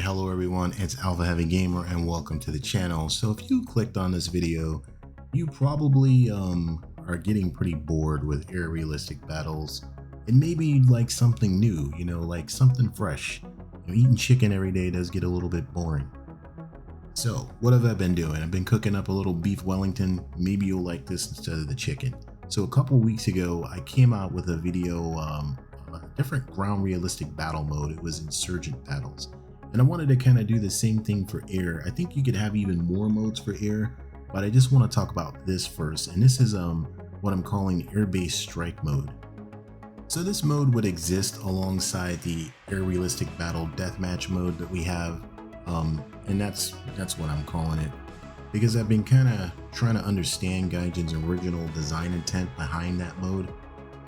Hello everyone, it's Alpha Heavy Gamer and welcome to the channel. So if you clicked on this video, you probably are getting pretty bored with air realistic battles and maybe you'd like something new, like something fresh. Eating chicken every day does get a little bit boring. So what have I been doing? I've been cooking up a little beef Wellington. Maybe you'll like this instead of the chicken. So a couple weeks ago, I came out with a video, a different ground realistic battle mode. It was insurgent battles. And I wanted to kind of do the same thing for air. I think you could have even more modes for air, but I just want to talk about this first. And this is what I'm calling AIRBASE strike mode. So this mode would exist alongside the air realistic battle deathmatch mode that we have. And that's what I'm calling it, because I've been kind of trying to understand Gaijin's original design intent behind that mode.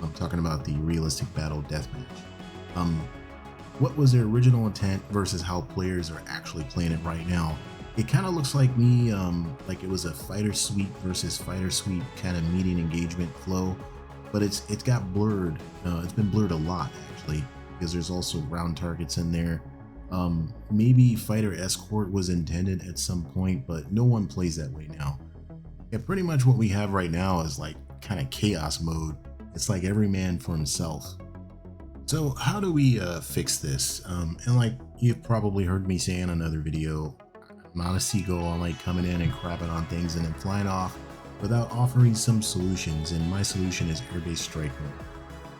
I'm talking about the realistic battle deathmatch. What was their original intent versus how players are actually playing it right now? It kind of looks like me, like it was a fighter sweep versus fighter sweep kind of meeting engagement flow, but it's got blurred. It's been blurred a lot actually, because there's also ground targets in there. Maybe fighter escort was intended at some point, but no one plays that way now. Yeah, pretty much what we have right now is like kind of chaos mode. It's like every man for himself. So how do we fix this? And like you've probably heard me say in another video, I'm not a seagull. I like coming in and crapping on things and then flying off without offering some solutions. And my solution is AIRBASE strike mode.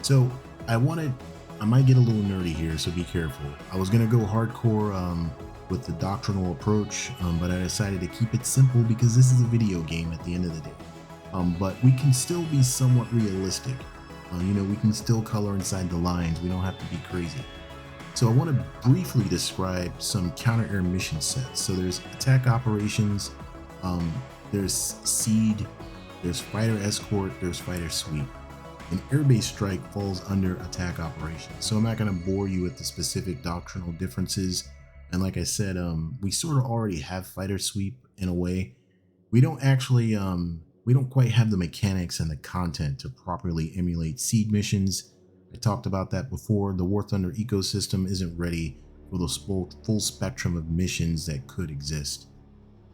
So I might get a little nerdy here, so be careful. I was gonna go hardcore with the doctrinal approach, but I decided to keep it simple because this is a video game at the end of the day. But we can still be somewhat realistic. We can still color inside the lines. We don't have to be crazy. So I want to briefly describe some counter-air mission sets. So there's attack operations, there's seed, there's fighter escort, there's fighter sweep. And AIRBASE strike falls under attack operations. So I'm not going to bore you with the specific doctrinal differences. And like I said, we sort of already have fighter sweep in a way. We don't actually we don't quite have the mechanics and the content to properly emulate seed missions. I talked about that before. The War Thunder ecosystem isn't ready for the full spectrum of missions that could exist.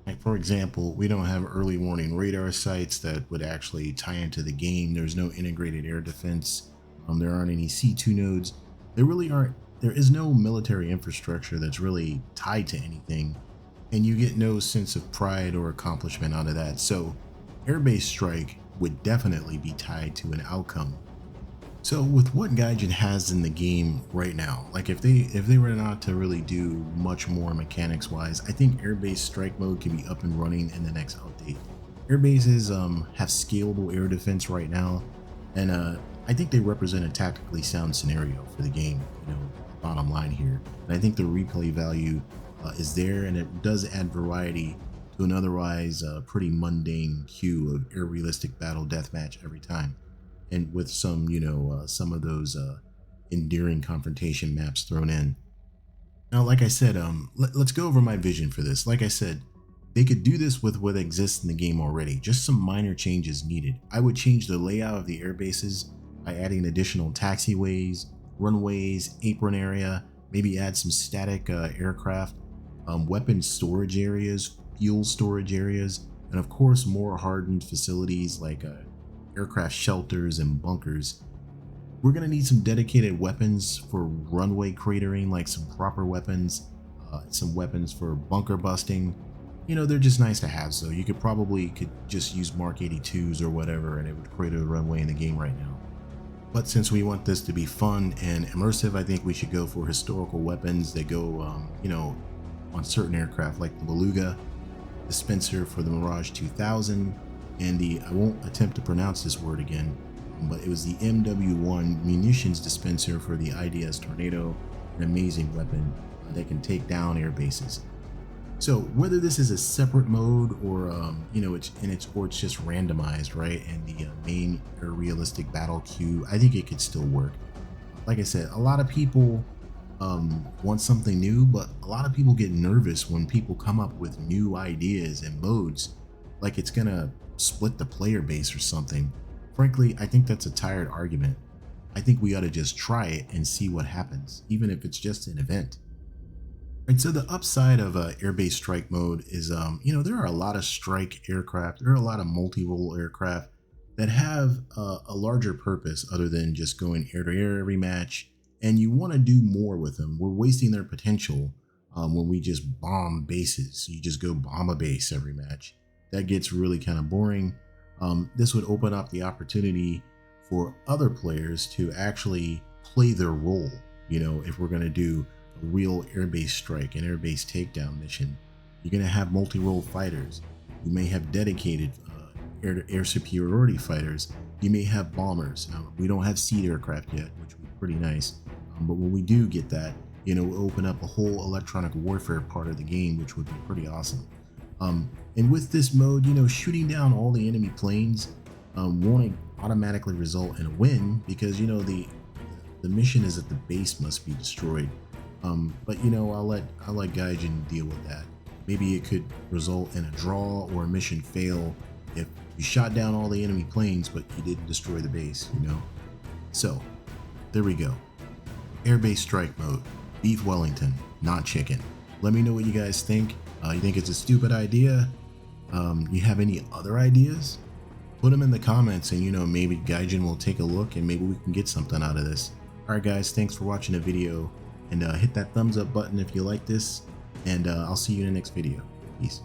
Like for example, we don't have early warning radar sites that would actually tie into the game. There's no integrated air defense. There aren't any C2 nodes. There is no military infrastructure that's really tied to anything, and you get no sense of pride or accomplishment out of that. So AIRBASE strike would definitely be tied to an outcome. So with what Gaijin has in the game right now, like if they were not to really do much more mechanics wise, I think AIRBASE strike mode can be up and running in the next update. Airbases have scalable air defense right now, and I think they represent a tactically sound scenario for the game, bottom line here. And I think the replay value is there, and it does add variety to an otherwise pretty mundane queue of air realistic battle deathmatch every time, and with some some of those endearing confrontation maps thrown in. Now like I said, let's go over my vision for this. Like I said, they could do this with what exists in the game already, just some minor changes needed. I would change the layout of the air bases by adding additional taxiways, runways, apron area, maybe add some static aircraft, weapon storage areas, fuel storage areas, and of course more hardened facilities like aircraft shelters and bunkers. We're going to need some dedicated weapons for runway cratering, like some proper weapons, some weapons for bunker busting. They're just nice to have, so you could just use Mark 82s or whatever and it would crater the runway in the game right now. But since we want this to be fun and immersive, I think we should go for historical weapons that go on certain aircraft, like the Beluga dispenser for the Mirage 2000, and I won't attempt to pronounce this word again, but it was the MW1 munitions dispenser for the IDS Tornado, an amazing weapon that can take down air bases. So whether this is a separate mode or it's just randomized, right, in the main air realistic battle queue, I think it could still work. Like I said, a lot of people want something new, but a lot of people get nervous when people come up with new ideas and modes, like it's gonna split the player base or something. Frankly, I think that's a tired argument. I think we ought to just try it and see what happens, even if it's just an event. And so the upside of air-based strike mode is, there are a lot of strike aircraft. There are a lot of multi-role aircraft that have a larger purpose other than just going air to air every match. And you want to do more with them. We're wasting their potential when we just bomb bases. You just go bomb a base every match. That gets really kind of boring. This would open up the opportunity for other players to actually play their role. If we're going to do a real air-based strike, an air-based takedown mission, you're going to have multi-role fighters. You may have dedicated air-to-air superiority fighters. You may have bombers. Now, we don't have seed aircraft yet, which would be pretty nice. But when we do get that, we'll open up a whole electronic warfare part of the game, which would be pretty awesome. And with this mode, shooting down all the enemy planes won't automatically result in a win, because the mission is that the base must be destroyed. But I'll let Gaijin deal with that. Maybe it could result in a draw or a mission fail if you shot down all the enemy planes but you didn't destroy the base. So there we go. Air-based strike mode. Beef Wellington, not chicken. Let me know what you guys think. You think it's a stupid idea? You have any other ideas? Put them in the comments, and maybe Gaijin will take a look and maybe we can get something out of this. Alright guys, thanks for watching the video, and hit that thumbs up button if you like this, and I'll see you in the next video. Peace.